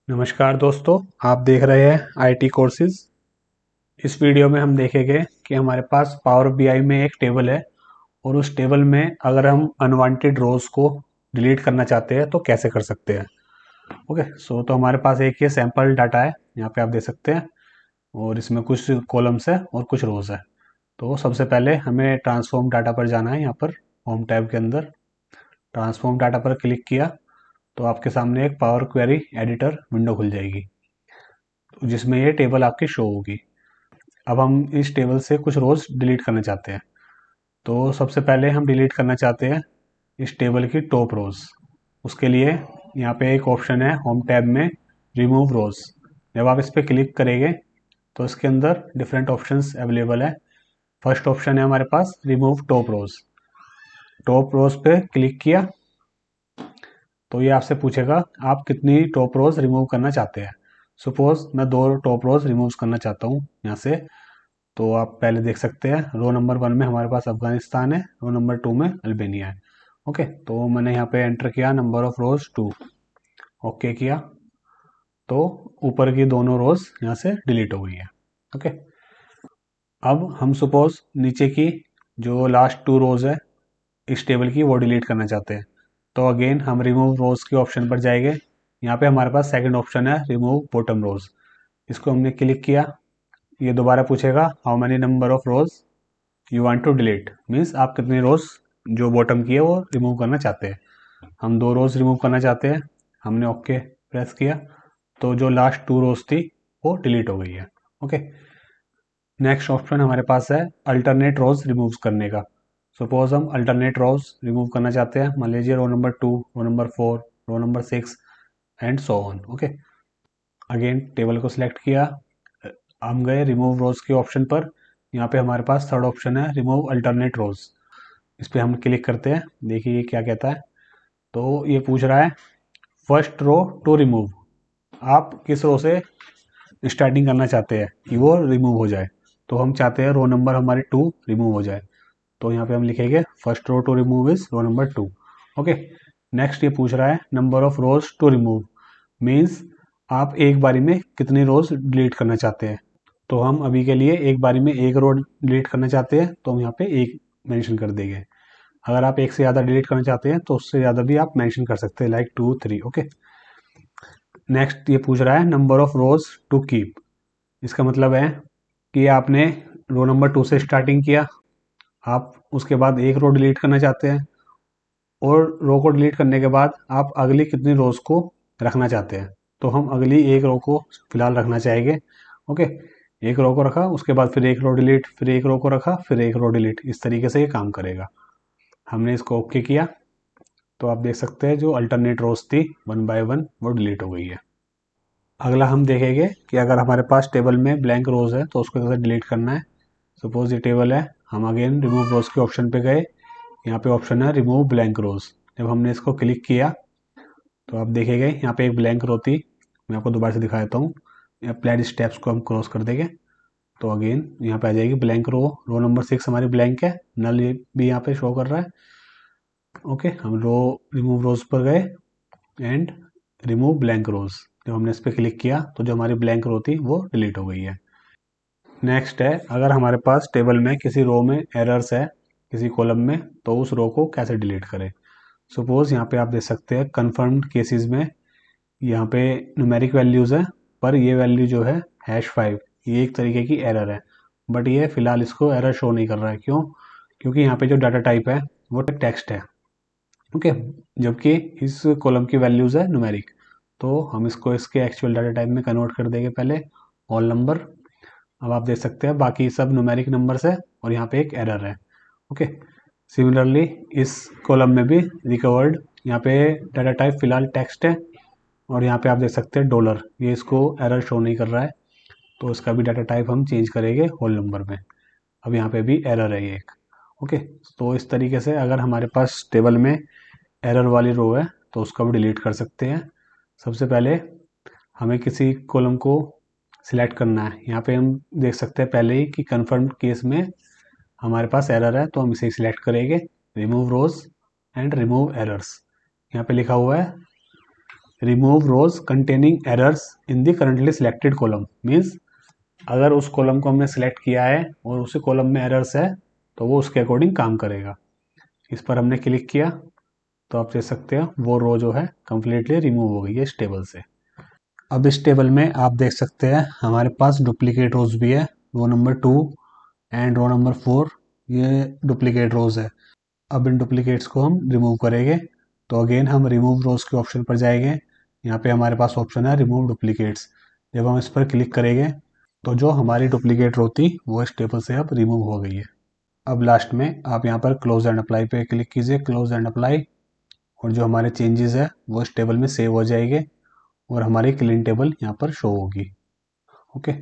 नमस्कार दोस्तों, आप देख रहे हैं आईटी कोर्सेज। इस वीडियो में हम देखेंगे कि हमारे पास पावर बीआई में एक टेबल है और उस टेबल में अगर हम अनवांटेड रोज को डिलीट करना चाहते हैं तो कैसे कर सकते हैं। ओके, तो हमारे पास एक ये सैंपल डाटा है, यहाँ पे आप देख सकते हैं, और इसमें कुछ कॉलम्स है और कुछ रोज है। तो सबसे पहले हमें ट्रांसफॉर्म डाटा पर जाना है। यहाँ पर होम टैब के अंदर ट्रांसफॉर्म डाटा पर क्लिक किया तो आपके सामने एक पावर क्वेरी एडिटर विंडो खुल जाएगी जिसमें ये टेबल आपकी शो होगी। अब हम इस टेबल से कुछ रोज डिलीट करना चाहते हैं। तो सबसे पहले हम डिलीट करना चाहते हैं इस टेबल की टॉप रोज। उसके लिए यहाँ पे एक ऑप्शन है होम टैब में, रिमूव रोज। जब आप इस पर क्लिक करेंगे तो इसके अंदर डिफरेंट ऑप्शंस अवेलेबल है। फर्स्ट ऑप्शन है हमारे पास रिमूव टॉप रोज। टॉप रोज पे क्लिक किया तो ये आपसे पूछेगा आप कितनी टॉप रोज रिमूव करना चाहते हैं। सपोज मैं 2 टॉप रोज रिमूव करना चाहता हूँ यहाँ से। तो आप पहले देख सकते हैं रो नंबर 1 में हमारे पास अफगानिस्तान है, रो नंबर 2 में अल्बेनिया है। ओके, तो मैंने यहाँ पे एंटर किया नंबर ऑफ रोज 2। ओके किया तो ऊपर की दोनों रोज यहाँ से डिलीट हो गई है। ओके, अब हम सपोज नीचे की जो लास्ट 2 रोज है इस टेबल की वो डिलीट करना चाहते हैं। तो अगेन हम रिमूव रोज के ऑप्शन पर जाएंगे। यहाँ पे हमारे पास सेकंड ऑप्शन है रिमूव बॉटम रोज। इसको हमने क्लिक किया, ये दोबारा पूछेगा how many number of rows you want to delete, means आप कितनी रोज जो बॉटम की है वो रिमूव करना चाहते हैं। हम 2 रोज रिमूव करना चाहते हैं, हमने ओके प्रेस किया तो जो लास्ट 2 रोज थी वो डिलीट हो गई है। ओके, नेक्स्ट ऑप्शन हमारे पास है अल्टरनेट रोज रिमूव करने का। सपोज हम अल्टरनेट रोज रिमूव करना चाहते हैं, मान लीजिए row number 2, row number 4, row number 6 and so on. Okay, again table को सिलेक्ट किया, हम गए रिमूव रोज के ऑप्शन पर। यहाँ पे हमारे पास थर्ड ऑप्शन है रिमूव अल्टरनेट रोज। इस पर हम क्लिक करते हैं, देखिए ये क्या कहता है। तो ये पूछ रहा है फर्स्ट रो टू रिमूव, आप किस रो से स्टार्टिंग करना चाहते हैं कि वो रिमूव हो जाए। तो हम चाहते हैं रो नंबर हमारे 2 रिमूव हो जाए। तो यहाँ पे हम लिखेंगे first row to remove is row number 2। Okay, next ये पूछ रहा है number of rows to remove, means आप एक बारी में कितनी रोज डिलीट करना चाहते हैं। तो हम अभी के लिए एक बारी में एक रो डिलीट करना चाहते हैं तो हम यहाँ पे एक मेंशन कर देंगे। अगर आप एक से ज़्यादा डिलीट करना चाहते हैं तो उससे ज़्यादा भी आप मेंशन कर सकते हैं, लाइक 2 3। ओके, नेक्स्ट ये पूछ रहा है number of rows to keep. इसका मतलब है कि आपने रो नंबर 2 से स्टार्टिंग किया, आप उसके बाद एक रो डिलीट करना चाहते हैं और रो को डिलीट करने के बाद आप अगली कितनी रोज को रखना चाहते हैं। तो हम अगली एक रो को फिलहाल रखना चाहेंगे। ओके, एक रो को रखा, उसके बाद फिर एक रो डिलीट, फिर एक रो को रखा, फिर एक रो डिलीट, इस तरीके से ये काम करेगा। हमने इसको ओके किया तो आप देख सकते हैं जो अल्टरनेट रोज थी 1 बाय 1 वो डिलीट हो गई है। अगला हम देखेंगे कि अगर हमारे पास टेबल में ब्लैंक रोज है तो उसको कैसे डिलीट करना है। सपोज ये टेबल है, हम अगेन रिमूव रोज के ऑप्शन पे गए, यहाँ पे ऑप्शन है रिमूव ब्लैंक रोज। जब हमने इसको क्लिक किया तो आप देखेंगे यहाँ पे एक ब्लैंक रो थी। मैं आपको दोबारा से दिखा देता हूँ, अप्लाइड स्टेप्स को हम क्रॉस कर देंगे तो अगेन यहाँ पे आ जाएगी ब्लैंक रो। रो नंबर 6 हमारी ब्लैंक है, नल ये भी यहाँ पे शो कर रहा है। ओके, हम रो रिमूव रोज पर गए एंड रिमूव ब्लैंक रोज। जब हमने इस पर क्लिक किया तो जो हमारी ब्लैंक रो थी वो डिलीट हो गई है। नेक्स्ट है अगर हमारे पास टेबल में किसी रो में एरर्स है किसी कॉलम में तो उस रो को कैसे डिलीट करें। सपोज यहाँ पे आप देख सकते हैं कन्फर्म्ड केसेस में यहाँ पे न्यूमेरिक वैल्यूज़ है, पर ये वैल्यू जो है #5 ये एक तरीके की एरर है। बट ये फिलहाल इसको एरर शो नहीं कर रहा है, क्यों? क्योंकि यहाँ पे जो डाटा टाइप है वो टेक्स्ट है। ओके, जबकि इस कॉलम की वैल्यूज़ है न्यूमेरिक। तो हम इसको इसके एक्चुअल डाटा टाइप में कन्वर्ट कर देंगे पहले, ऑल नंबर। अब आप देख सकते हैं बाकी सब न्यूमेरिक नंबर्स है और यहाँ पे एक एरर है। ओके, सिमिलरली इस कॉलम में भी रिकवर्ड, यहाँ पे डाटा टाइप फिलहाल टेक्स्ट है और यहाँ पे आप देख सकते हैं डॉलर, ये इसको एरर शो नहीं कर रहा है। तो इसका भी डाटा टाइप हम चेंज करेंगे होल नंबर में। अब यहाँ पे भी एरर है ये एक। ओके, तो इस तरीके से अगर हमारे पास टेबल में एरर वाली रो है तो उसका भी डिलीट कर सकते हैं। सबसे पहले हमें किसी कॉलम को सिलेक्ट करना है। यहाँ पे हम देख सकते हैं पहले ही कि कन्फर्म केस में हमारे पास एरर है तो हम इसे सिलेक्ट करेंगे, remove rows and remove errors. यहाँ पे लिखा हुआ है remove rows containing errors in the currently selected column. Means अगर उस कॉलम को हमने सिलेक्ट किया है और उसी कॉलम में एरर्स है तो वो उसके अकॉर्डिंग काम करेगा। इस पर हमने क्लिक किया तो आप देख सकते हो वो रो जो है कम्प्लीटली रिमूव हो गई है इस टेबल से। अब इस टेबल में आप देख सकते हैं हमारे पास डुप्लीकेट रोज भी है। Row number 2 and row number 4 ये डुप्लीकेट रोज है। अब इन डुप्लीकेट्स को हम रिमूव करेंगे तो अगेन हम रिमूव रोज के ऑप्शन पर जाएंगे। यहाँ पे हमारे पास ऑप्शन है रिमूव डुप्लीकेट्स। जब हम इस पर क्लिक करेंगे तो जो हमारी डुप्लीकेट रो थी वो इस टेबल से अब रिमूव हो गई है। अब लास्ट में आप यहाँ पर क्लोज एंड अप्लाई पे क्लिक कीजिए, क्लोज एंड अप्लाई, और जो हमारे चेंजेस है वो इस टेबल में सेव हो जाएंगे और हमारी क्लीन टेबल यहाँ पर शो होगी। ओके।